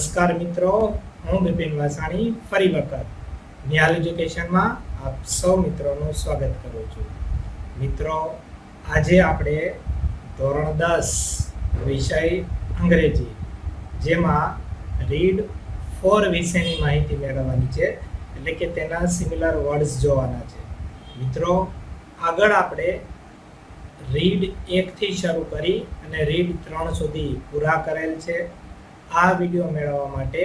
નમસ્કાર મિત્રો, હું બિપિન વાસાણી ફરી વખત નિહાલ એજ્યુકેશનમાં આપ સૌ મિત્રોનું સ્વાગત કરું છું. મિત્રો, આજે આપણે ધોરણ 10 વિષય અંગ્રેજી જેમાં રીડ 4 વિશેની માહિતી મેળવવાની છે, એટલે કે તેના સિમિલર વર્ડ્સ જોવાના છે. મિત્રો, આગળ આપણે રીડ 1 થી શરૂ કરી અને રીડ 3 સુધી પૂરા કરેલ છે. આ વિડીયો મેળવવા માટે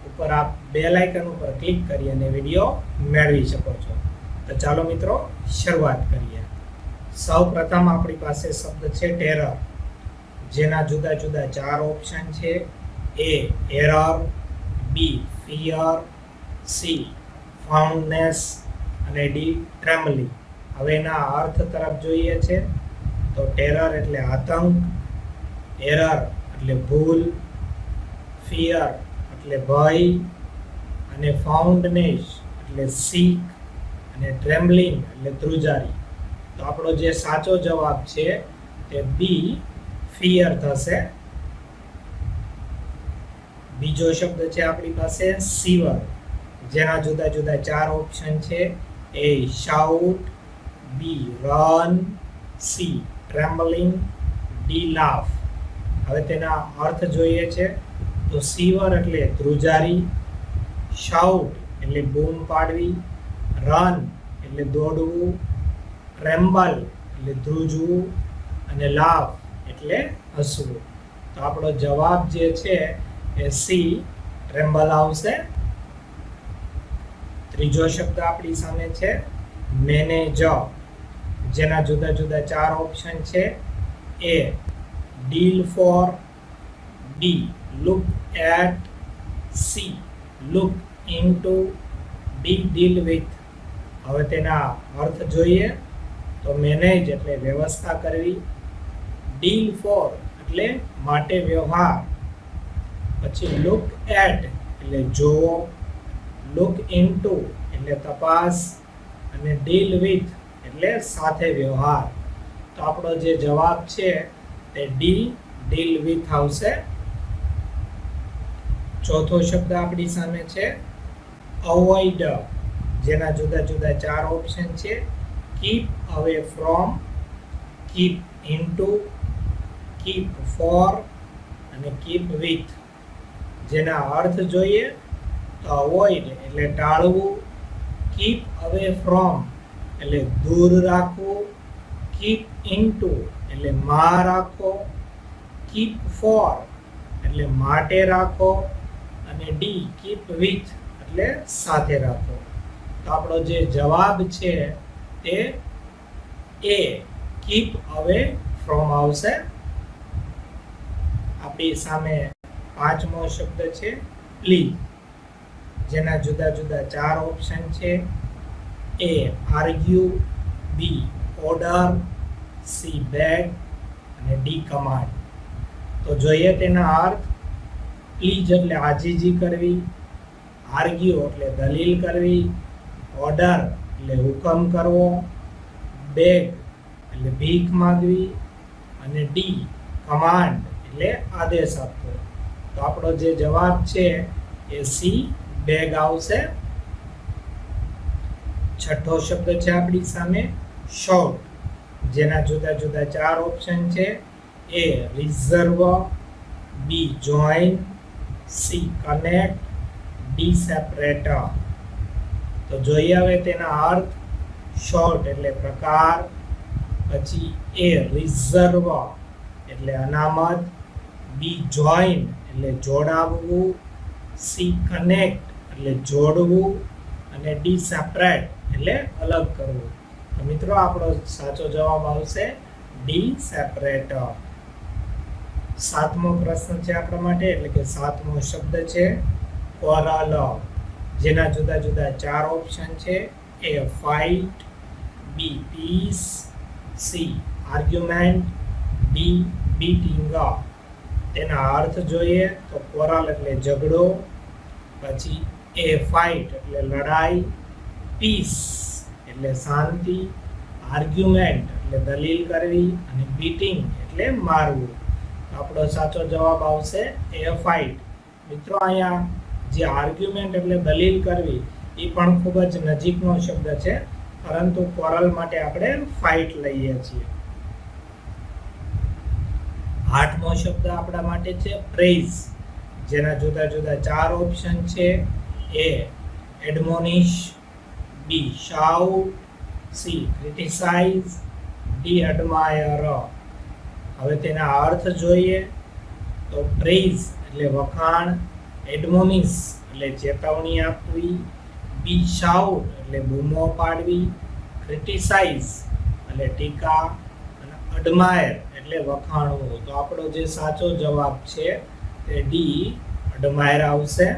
ઉપર આપ બેલ આઇકન ઉપર ક્લિક કરી અને વિડીયો મેળવી શકો છો. તો ચાલો મિત્રો, શરૂઆત કરીએ. સૌ પ્રથમ આપણી પાસે શબ્દ છે ટેરર, જેના જુદા જુદા 4 ઓપ્શન છે. એ એરર, બી ફિયર, સી ફાઉન્ડનેસ અને ડી ટ્રેમ્બલિંગ. હવે એના અર્થ તરફ જોઈએ છે તો ટેરર એટલે આતંક, એરર એટલે ભૂલ, ફિયર એટલે ભય અને ફાઉન્ડનેસ એટલે શીખ અને ટ્રેમ્બલિંગ એટલે ધ્રુજારી. તો આપણો જે સાચો જવાબ છે તે બી ફિયર થશે. બીજો શબ્દ છે આપણી પાસે સીવર, જેના જુદા જુદા 4 ઓપ્શન છે. એ શાઉટ, બી રન, સી ટ્રેમ્બલિંગ, ડી લાફ. હવે તેના અર્થ જોઈએ છે તો સીવર એટલે ધ્રુજારી, શાઉટ એટલે બૂમ પાડવી, રન એટલે દોડવું, ટ્રેમ્બલ એટલે ધ્રુજવું અને લાફ એટલે હસવું. તો આપણો જવાબ જે છે એ સી ટ્રેમ્બલ આવશે. ત્રીજો શબ્દ આપણી સામે છે મેનેજર, જેના જુદા જુદા 4 ઓપ્શન છે. A deal for, B look at, C look into, D deal with. હવે તેના અર્થ જોઈએ તો મેનેજ એટલે વ્યવસ્થા કરવી, ડીલ ફોર એટલે માટે વ્યવહાર, પછી લુક એટ એટલે જોવો, લુક ઇન્ટુ એટલે તપાસ અને ડીલ વિથ એટલે સાથે વ્યવહાર. તો આપણો જે જવાબ છે તે ડી ડીલ વિથ આવશે. ચોથો શબ્દ આપણી સામે છે અવોઇડ, જેના જુદા જુદા 4 ઓપ્શન છે. Keep away from, keep into, keep for અને કીપ વિથ. જેના અર્થ જોઈએ તો અવોઇડ એટલે ટાળવું, કીપ અવે ફ્રોમ એટલે દૂર રાખવું, કીપ ઇન્ટુ એટલે માં રાખો, કીપ ફોર એટલે માટે રાખો અને ડી કીપ વિથ એટલે સાથે રાખો. તો આપણો જે જવાબ છે તે એ કીપ અવે ફ્રોમ આવશે. આપણી સામે 5મો શબ્દ છે પ્લીઝ, જેના જુદા જુદા 4 ઓપ્શન છે. એ આર્ગ્યુ, બી ઓર્ડર, સી બેગ અને ડી કમાન્ડ. તો જોઈએ તેના અર્થ. પ્લીઝ એટલે આજીજી કરવી, આર્ગ્યુ એટલે દલીલ કરવી, ઓર્ડર એટલે હુકમ કરવો, બેગ એટલે ભીખ માંગવી અને ડી કમાન્ડ એટલે આદેશ આપવો. તો આપણો જે જવાબ છે એ સી બેગ આવશે. છઠ્ઠો શબ્દ છે આપણી સામે શોર્ટ, જેના જુદા જુદા 4 ઓપ્શન છે. A reserve, B join, C connect, D separator. તો જોઈએ હવે તેના અર્થ. શોર્ટ એટલે પ્રકાર, પછી એ રિઝર્વ એટલે અનામત, બી જોઈન એટલે જોડાવવું, સી કનેક્ટ એટલે જોડવું અને ડી સેપરેટ એટલે અલગ કરવું. તો મિત્રો, આપણો સાચો જવાબ આવશે ડી સેપરેટર. 7મો પ્રશ્ન છે આપણા માટે, એટલે કે 7મો શબ્દ છે કોરલ, જેના જુદા જુદા 4 ઓપ્શન છે. A fight, B peace, C argument, D beating. તેના અર્થ જોઈએ તો કોરલ એટલે ઝઘડો, પછી એ ફાઇટ એટલે લડાઈ, પીસ એટલે શાંતિ, આર્ગ્યુમેન્ટ એટલે દલીલ કરવી અને બીટિંગ એટલે મારવું. આપણો સાચો જવાબ આવશે એ ફાઇટ. મિત્રો અહીંયા જે આર્ગ્યુમેન્ટ એટલે દલીલ કરવી એ પણ ખૂબ જ નજીકનો શબ્દ છે, પરંતુ કોરલ માટે આપણે ફાઇટ લઈએ છીએ. 8મો શબ્દ આપણા માટે છે પ્રેઇઝ, જેના જુદા જુદા 4 ઓપ્શન છે. A એડમોનિશ, B shout, C criticise, D admire. હવે તેના અર્થ જોઈએ તો પ્રેઇઝ એટલે વખાણ, એડમોનિશ એટલે ચેતવણી આપવી, B શાઉટ એટલે બૂમો પાડવી, ક્રિટિસાઇઝ એટલે ટીકા, અને એડમાયર એટલે વખાણવું. તો આપણો જે સાચો જવાબ છે તે ડી એડમાયર આવશે.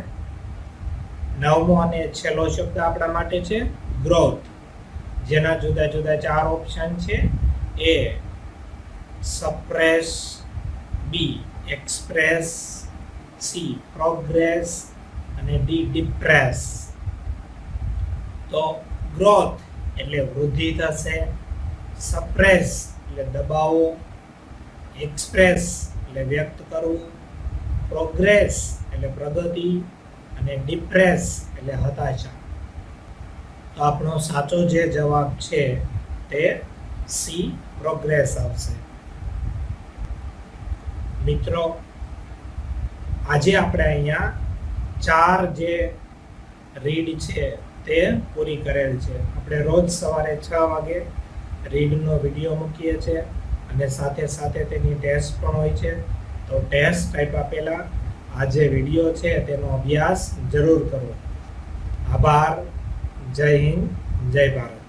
9મો અને છેલ્લો શબ્દ આપણા માટે છે ગ્રોથ, જેના જુદા જુદા 4 ઓપ્શન છે. A suppress, B express, C progress અને D ડિપ્રેસ. તો ગ્રોથ એટલે વૃદ્ધિ થશે, સપ્રેસ એટલે દબાવો, એક્સપ્રેસ એટલે વ્યક્ત કરવું, પ્રોગ્રેસ એટલે પ્રગતિ અને ડિપ્રેસ એટલે હતાશા. તો આપણો સાચો જે જવાબ છે તે સી પ્રોગ્રેસ આવશે. મિત્રો, આજે આપણે અહીંયા 4 જે રીડ છે તે પૂરી કરેલ છે. આપણે રોજ સવારે 6 વાગે રીડનો વિડીયો મૂકીએ છીએ અને સાથે સાથે તેની ટેસ્ટ પણ હોય છે. તો ટેસ્ટ આપ્યા પહેલા આ જે વિડીયો છે તેનો અભ્યાસ જરૂર કરો. આભાર. જય હિન્દ, જય ભારત.